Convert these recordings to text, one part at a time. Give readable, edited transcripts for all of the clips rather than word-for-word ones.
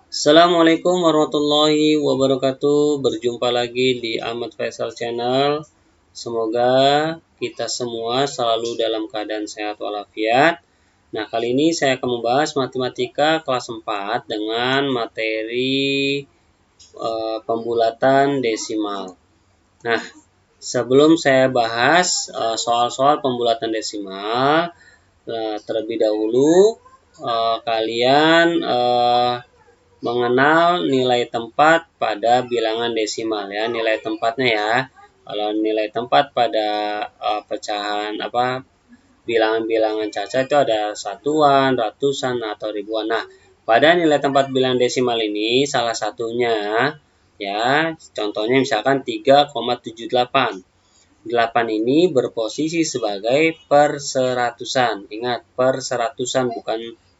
Assalamualaikum warahmatullahi wabarakatuh. Berjumpa lagi di Ahmad Faisal Channel. Semoga kita semua selalu dalam keadaan sehat walafiat. Nah, kali ini saya akan membahas matematika kelas 4 dengan materi pembulatan desimal. Nah, sebelum saya bahas soal-soal pembulatan desimal, terlebih dahulu kalian mengenal nilai tempat pada bilangan desimal ya, nilai tempatnya ya. Kalau nilai tempat pada pecahan bilangan-bilangan cacat itu ada satuan, ratusan atau ribuan. Nah, pada nilai tempat bilangan desimal ini salah satunya ya, contohnya misalkan 3,78. 8 ini berposisi sebagai perseratusan. Ingat, perseratusan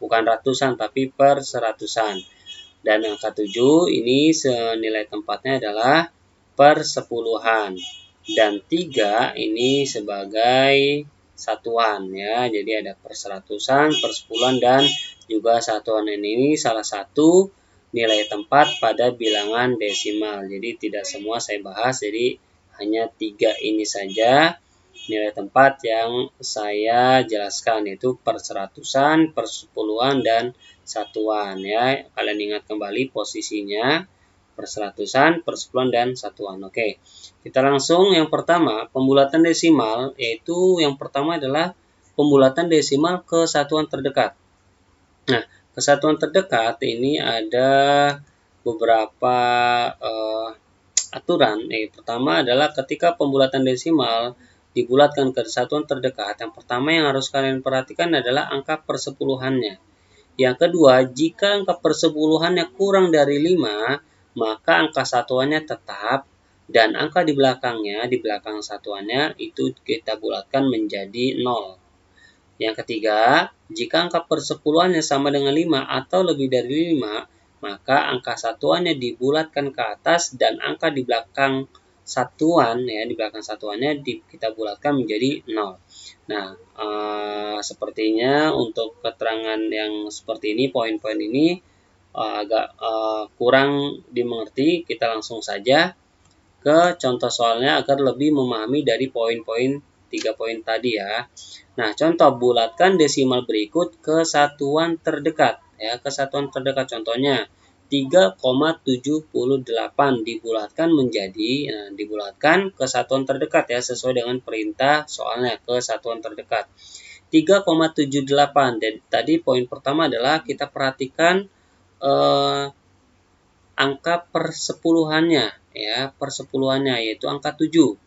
bukan ratusan tapi perseratusan. Dan angka 7 ini senilai tempatnya adalah persepuluhan. Dan 3 ini sebagai satuan ya. Jadi ada perseratusan, persepuluhan, dan juga satuan. Ini salah satu nilai tempat pada bilangan desimal. Jadi tidak semua saya bahas, jadi hanya 3 ini saja nilai tempat yang saya jelaskan, yaitu perseratusan, persepuluhan, dan satuan ya. Kalian ingat kembali posisinya, perseratusan, persepuluhan, dan satuan. Oke, kita langsung yang pertama, pembulatan desimal, yaitu yang pertama adalah pembulatan desimal ke satuan terdekat. Nah, kesatuan terdekat ini ada beberapa aturan. Pertama adalah ketika pembulatan desimal dibulatkan ke satuan terdekat, yang pertama yang harus kalian perhatikan adalah angka persepuluhannya. Yang kedua, jika angka persepuluhannya kurang dari 5, maka angka satuannya tetap, dan angka di belakangnya, di belakang satuannya, itu kita bulatkan menjadi 0. Yang ketiga, jika angka persepuluhannya sama dengan 5 atau lebih dari 5, maka angka satuannya dibulatkan ke atas dan angka di belakang satuan ya, di belakang satuannya kita bulatkan menjadi 0. Nah, sepertinya untuk keterangan yang seperti ini, poin-poin ini agak kurang dimengerti. Kita langsung saja ke contoh soalnya agar lebih memahami dari poin-poin 3 poin tadi ya. Nah, contoh bulatkan desimal berikut ke satuan terdekat ya, ke satuan terdekat. Contohnya 3,78 dibulatkan menjadi dibulatkan ke satuan terdekat ya, sesuai dengan perintah soalnya, ke satuan terdekat. 3,78. Dan tadi poin pertama adalah kita perhatikan angka persepuluhannya ya, persepuluhannya yaitu angka 7.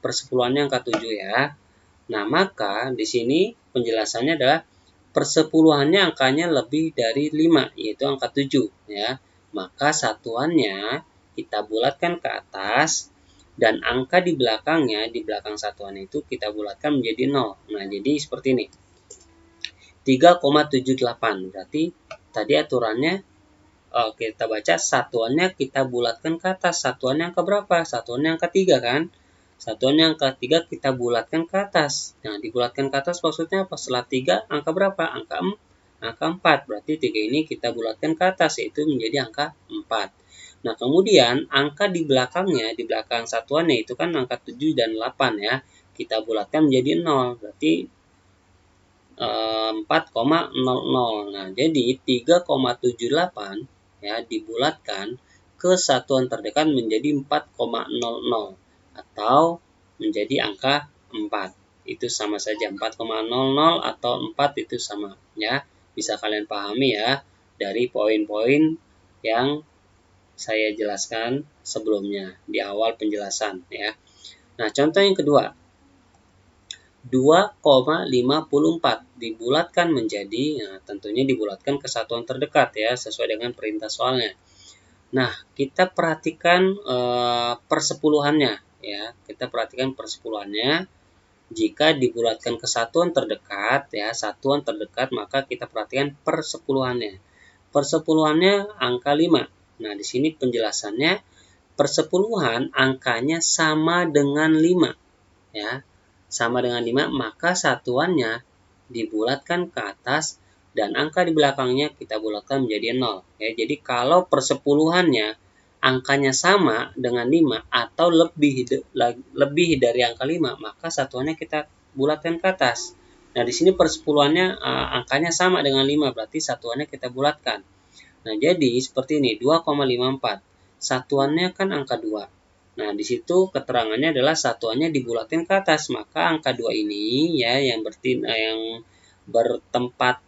Persepuluhannya angka 7 ya. Nah, maka di sini penjelasannya adalah persepuluhannya angkanya lebih dari 5, yaitu angka 7 ya. Maka satuannya kita bulatkan ke atas dan angka di belakangnya, di belakang satuan itu kita bulatkan menjadi 0. Nah, jadi seperti ini. 3,78. Berarti tadi aturannya kita baca satuannya kita bulatkan ke atas. Satuannya angka berapa? Satuannya angka 3 kan? Satuannya angka 3 kita bulatkan ke atas. Nah, dibulatkan ke atas maksudnya apa? Setelah 3 angka berapa? Angka 4. Berarti 3 ini kita bulatkan ke atas, yaitu menjadi angka 4. Nah, kemudian angka di belakangnya, di belakang satuannya itu kan angka 7 dan 8 ya. Kita bulatkan menjadi 0. Berarti 4,00. Nah, jadi 3,78 ya dibulatkan ke satuan terdekat menjadi 4,00 atau menjadi angka 4. Itu sama saja, 4,00 atau 4 itu sama ya. Bisa kalian pahami ya dari poin-poin yang saya jelaskan sebelumnya di awal penjelasan ya. Nah, contoh yang kedua, 2,54 dibulatkan menjadi, tentunya dibulatkan ke satuan terdekat ya, sesuai dengan perintah soalnya. Nah, kita perhatikan persepuluhannya ya, kita perhatikan persepuluhannya. Jika dibulatkan ke satuan terdekat ya, satuan terdekat, maka kita perhatikan persepuluhannya. Persepuluhannya angka 5. Nah, di sini penjelasannya persepuluhan angkanya sama dengan 5 ya. Sama dengan 5, maka satuannya dibulatkan ke atas dan angka di belakangnya kita bulatkan menjadi 0. Ya, jadi kalau persepuluhannya angkanya sama dengan 5 atau lebih dari angka 5, maka satuannya kita bulatkan ke atas. Nah, di sini persepuluhannya angkanya sama dengan 5, berarti satuannya kita bulatkan. Nah, jadi seperti ini, 2,54. Satuannya kan angka 2. Nah, di situ keterangannya adalah satuannya dibulatkan ke atas, maka angka 2 ini ya yang bertempat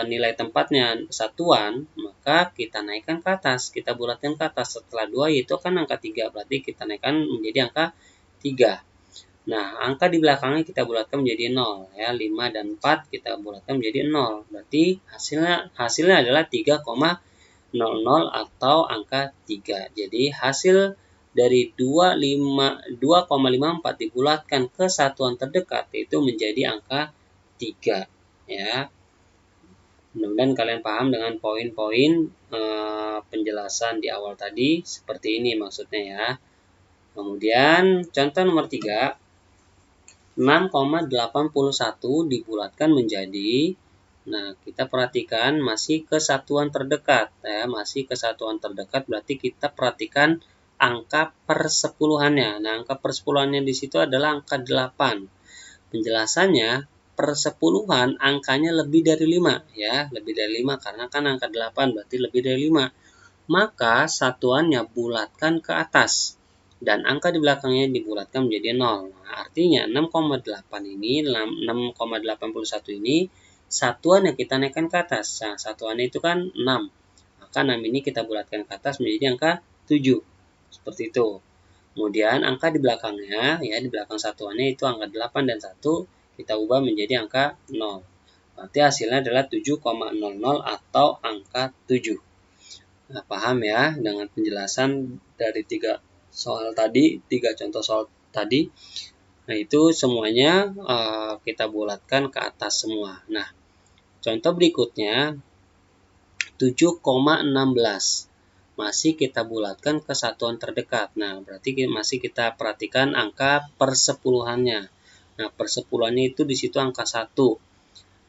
nilai tempatnya satuan, maka kita naikkan ke atas, kita bulatkan ke atas. Setelah 2 yaitu kan angka 3, berarti kita naikkan menjadi angka 3. Nah, angka di belakangnya kita bulatkan menjadi 0 ya. 5 dan 4 kita bulatkan menjadi 0. Berarti hasilnya adalah 3,00 atau angka 3. Jadi hasil dari 2,54 dibulatkan ke satuan terdekat itu menjadi angka 3 ya. Mudah-mudahan kalian paham dengan poin-poin penjelasan di awal tadi, seperti ini maksudnya ya. Kemudian contoh nomor 3, 6,81 dibulatkan menjadi, nah kita perhatikan masih ke satuan terdekat ya, masih ke satuan terdekat, berarti kita perhatikan angka persepuluhannya. Nah, angka persepuluhannya di situ adalah angka 8. Penjelasannya, persepuluhan angkanya lebih dari 5 ya, lebih dari 5 karena kan angka 8 berarti lebih dari 5. Maka satuannya bulatkan ke atas dan angka di belakangnya dibulatkan menjadi 0. Nah, artinya 6,8 ini, 6,81 ini satuan yang kita naikkan ke atas. Nah, satuannya itu kan 6. Maka 6 ini kita bulatkan ke atas menjadi angka 7. Seperti itu. Kemudian angka di belakangnya, ya di belakang satuannya itu angka 8 dan 1, kita ubah menjadi angka 0. Berarti hasilnya adalah 7,00 atau angka 7. Nah, paham ya dengan penjelasan dari 3 contoh soal tadi. Nah, itu semuanya kita bulatkan ke atas semua. Nah, contoh berikutnya 7,16. Masih kita bulatkan ke satuan terdekat. Nah, berarti masih kita perhatikan angka persepuluhannya. Nah, persepuluhannya itu di situ angka 1.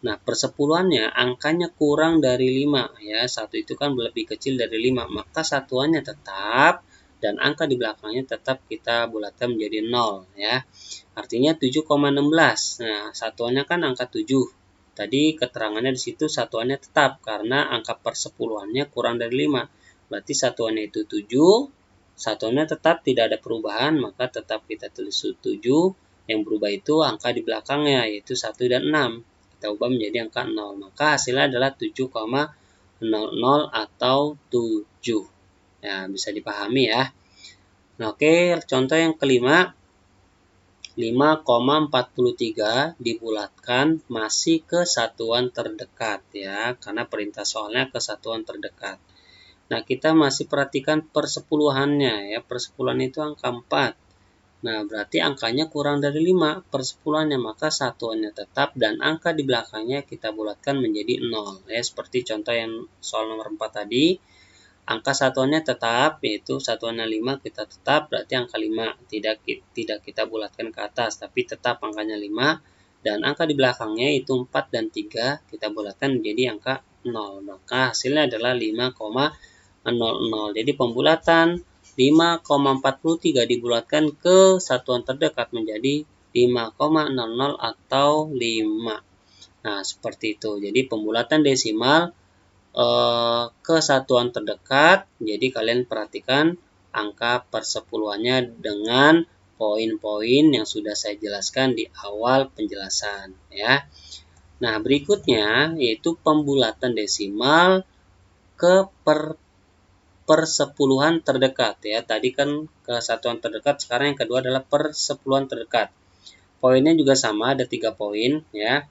Nah, persepuluhannya angkanya kurang dari 5 ya. 1 itu kan lebih kecil dari 5, maka satuannya tetap dan angka di belakangnya tetap kita bulatkan menjadi 0 ya. Artinya 7,16. Nah, satuannya kan angka 7. Tadi keterangannya di situ satuannya tetap karena angka persepuluhannya kurang dari 5. Berarti satuannya itu 7, satuannya tetap tidak ada perubahan, maka tetap kita tulis 7. Yang berubah itu angka di belakangnya, yaitu 1 dan 6. Kita ubah menjadi angka 0. Maka hasilnya adalah 7,00 atau 7. Ya, bisa dipahami ya. Nah, oke, contoh yang kelima, 5,43 dibulatkan masih ke satuan terdekat ya, karena perintah soalnya ke satuan terdekat. Nah, kita masih perhatikan persepuluhannya ya. Persepuluhan itu angka 4. Nah, berarti angkanya kurang dari 5 persepuluhannya, maka satuannya tetap dan angka di belakangnya kita bulatkan menjadi 0. Ya, seperti contoh yang soal nomor 4 tadi. Angka satuannya tetap, yaitu satuannya 5 kita tetap, berarti angka 5 tidak kita bulatkan ke atas, tapi tetap angkanya 5. Dan angka di belakangnya itu 4 dan 3 kita bulatkan menjadi angka 0. Maka hasilnya adalah 5,00. Jadi pembulatan 5,43 dibulatkan ke satuan terdekat menjadi 5,00 atau 5. Nah, seperti itu. Jadi pembulatan desimal ke satuan terdekat. Jadi kalian perhatikan angka persepuluhannya dengan poin-poin yang sudah saya jelaskan di awal penjelasan ya. Nah, berikutnya yaitu pembulatan desimal ke persepuluhan terdekat ya. Tadi kan ke satuan terdekat, sekarang yang kedua adalah persepuluhan terdekat. Poinnya juga sama, ada 3 poin ya.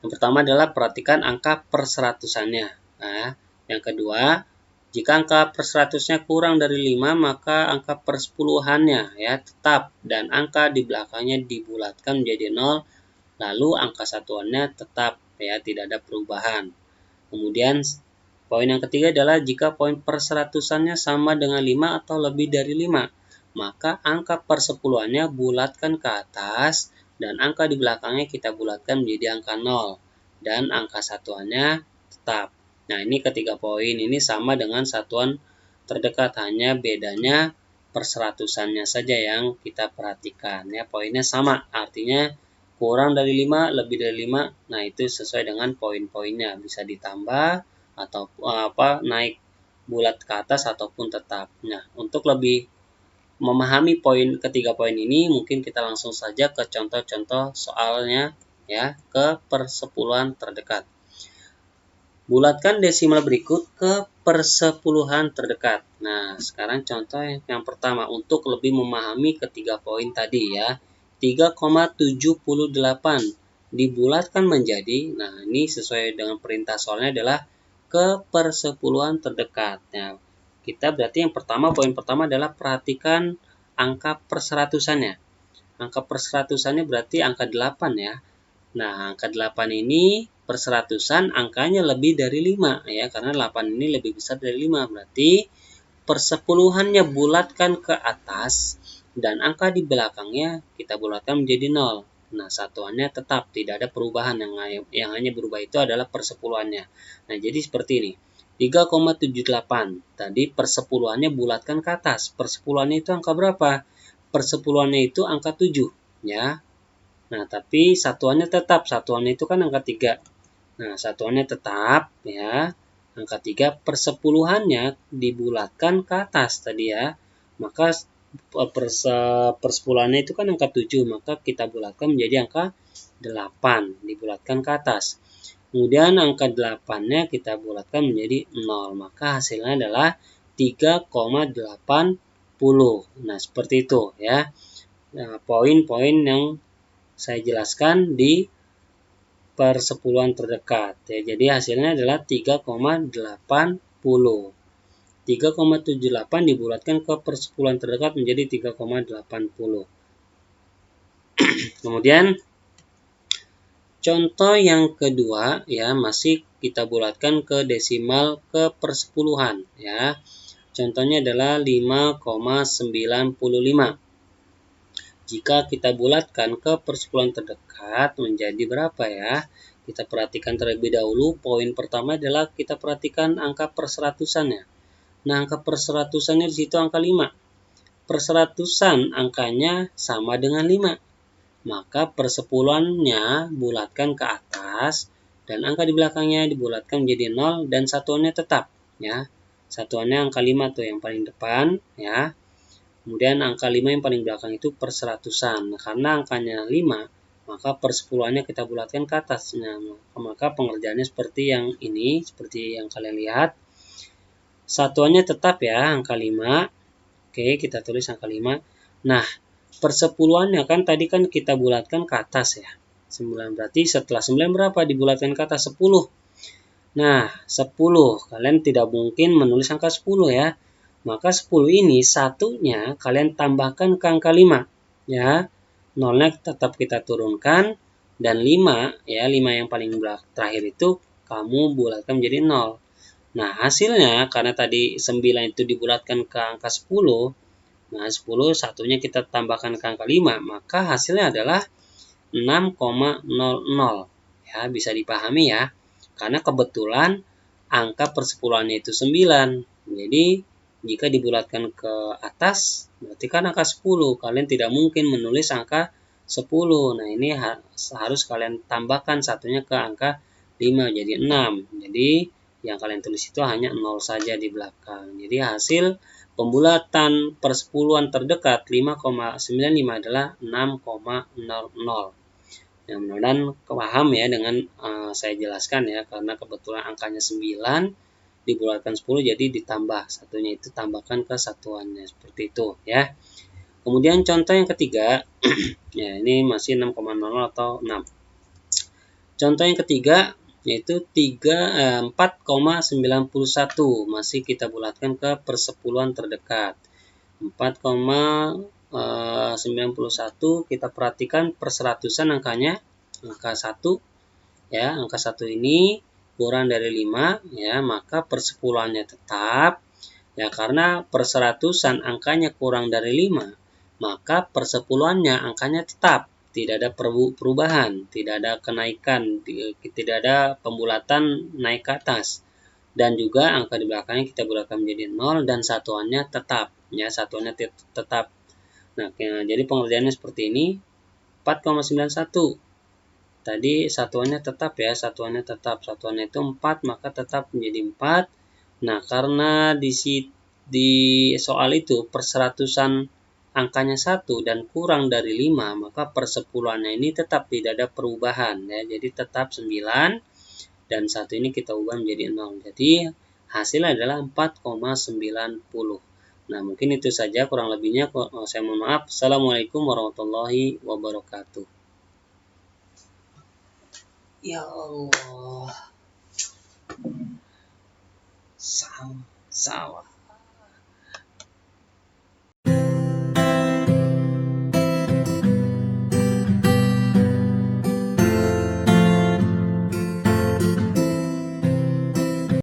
Yang pertama adalah perhatikan angka perseratusannya. Nah, yang kedua, jika angka perseratusnya kurang dari 5, maka angka persepuluhannya ya tetap dan angka di belakangnya dibulatkan menjadi 0, lalu angka satuannya tetap ya, tidak ada perubahan. Kemudian poin yang ketiga adalah jika poin perseratusannya sama dengan 5 atau lebih dari 5, maka angka persepuluhannya bulatkan ke atas dan angka di belakangnya kita bulatkan menjadi angka 0. dan angka satuannya tetap. Nah, ini ketiga poin ini sama dengan satuan terdekat, hanya bedanya perseratusannya saja yang kita perhatikan ya. Poinnya sama, artinya kurang dari 5, lebih dari 5. Nah, itu sesuai dengan poin-poinnya, bisa ditambah atau naik bulat ke atas ataupun tetap. Nah, untuk lebih memahami ketiga poin ini, mungkin kita langsung saja ke contoh-contoh soalnya ya, ke persepuluhan terdekat. Bulatkan desimal berikut ke persepuluhan terdekat. Nah, sekarang contoh yang pertama untuk lebih memahami ketiga poin tadi ya. 3,78 dibulatkan menjadi, nah ini sesuai dengan perintah soalnya adalah ke persepuluhan terdekat. Nah, kita berarti yang pertama, poin pertama adalah perhatikan angka perseratusannya. Angka perseratusannya berarti angka 8 ya. Nah, angka 8 ini perseratusan angkanya lebih dari 5 ya, karena 8 ini lebih besar dari 5. Berarti persepuluhannya bulatkan ke atas dan angka di belakangnya kita bulatkan menjadi 0. Nah, satuannya tetap, tidak ada perubahan, yang hanya berubah itu adalah persepuluhannya. Nah, jadi seperti ini. 3,78. Tadi persepuluhannya bulatkan ke atas. Persepuluhannya itu angka berapa? Persepuluhannya itu angka 7 ya. Nah, tapi satuannya tetap. Satuannya itu kan angka 3. Nah, satuannya tetap ya. Angka 3 persepuluhannya dibulatkan ke atas tadi ya. Maka persepuluhannya itu kan angka 7. Maka kita bulatkan menjadi angka 8. Dibulatkan ke atas. Kemudian angka 8-nya kita bulatkan menjadi 0. Maka hasilnya adalah 3,80. Nah, seperti itu ya. Nah, poin-poin yang saya jelaskan di persepuluhan terdekat ya. Jadi hasilnya adalah 3,80. 3,78 dibulatkan ke persepuluhan terdekat menjadi 3,80. Kemudian contoh yang kedua ya, masih kita bulatkan ke desimal ke persepuluhan ya. Contohnya adalah 5,95. Jika kita bulatkan ke persepuluhan terdekat menjadi berapa ya? Kita perhatikan terlebih dahulu. Poin pertama adalah kita perhatikan angka perseratusannya. Nah, angka perseratusannya di situ angka 5. Perseratusan angkanya sama dengan 5. Maka persepuluhannya bulatkan ke atas dan angka di belakangnya dibulatkan menjadi 0 dan satuannya tetap ya. Satuannya angka 5 tuh yang paling depan ya. Kemudian angka 5 yang paling belakang itu perseratusan. Nah, karena angkanya 5, maka persepuluhannya kita bulatkan ke atas. Nah, maka pengerjaannya seperti yang ini, seperti yang kalian lihat. Satuannya tetap ya, angka 5. Oke, kita tulis angka 5. Nah, persepuluhannya kan tadi kan kita bulatkan ke atas ya. 9 berarti setelah 9 berapa dibulatkan ke atas? 10. Nah, 10. Kalian tidak mungkin menulis angka 10 ya. Maka 10 ini satunya kalian tambahkan ke angka 5 ya. Nolnya tetap kita turunkan dan 5 ya, 5 yang paling terakhir itu kamu bulatkan menjadi 0. Nah, hasilnya karena tadi 9 itu dibulatkan ke angka 10. Nah, 10 satunya kita tambahkan ke angka 5, maka hasilnya adalah 6,00 ya, bisa dipahami ya. Karena kebetulan angka persepuluhannya itu 9. Jadi jika dibulatkan ke atas, berarti kan angka 10. Kalian tidak mungkin menulis angka 10. Nah, ini harus kalian tambahkan satunya ke angka 5, jadi 6. Jadi, yang kalian tulis itu hanya 0 saja di belakang. Jadi, hasil pembulatan persepuluhan terdekat 5,95 adalah 6,00. Ya, mudah-mudahan paham ya dengan saya jelaskan ya, karena kebetulan angkanya 9 dibulatkan 10 jadi ditambah satunya itu tambahkan ke satuannya seperti itu ya. Kemudian contoh yang ketiga ya, ini masih 6,00 atau 6. Contoh yang ketiga yaitu 4,91 masih kita bulatkan ke persepuluhan terdekat. 4,91 kita perhatikan perseratusan angkanya angka 1 ya, angka 1 ini kurang dari 5 ya, maka persepuluhannya tetap ya. Karena perseratusan angkanya kurang dari 5, maka persepuluhannya angkanya tetap, tidak ada perubahan, tidak ada kenaikan, tidak ada pembulatan naik ke atas. Dan juga angka di belakangnya kita bulatkan menjadi 0 dan satuannya tetap, ya, satuannya tetap. Nah, jadi pengerjaannya seperti ini. 4,91. Tadi satuannya tetap, ya, satuannya tetap. Satuannya itu 4, maka tetap menjadi 4. Nah, karena di soal itu perseratusan angkanya 1 dan kurang dari 5, maka persepuluhannya ini tetap tidak ada perubahan, ya. Jadi tetap 9 dan 1 ini kita ubah menjadi 0. Jadi hasilnya adalah 4,90. Nah, mungkin itu saja, kurang lebihnya saya mohon maaf. Assalamualaikum warahmatullahi wabarakatuh. Ya Allah. Sawah.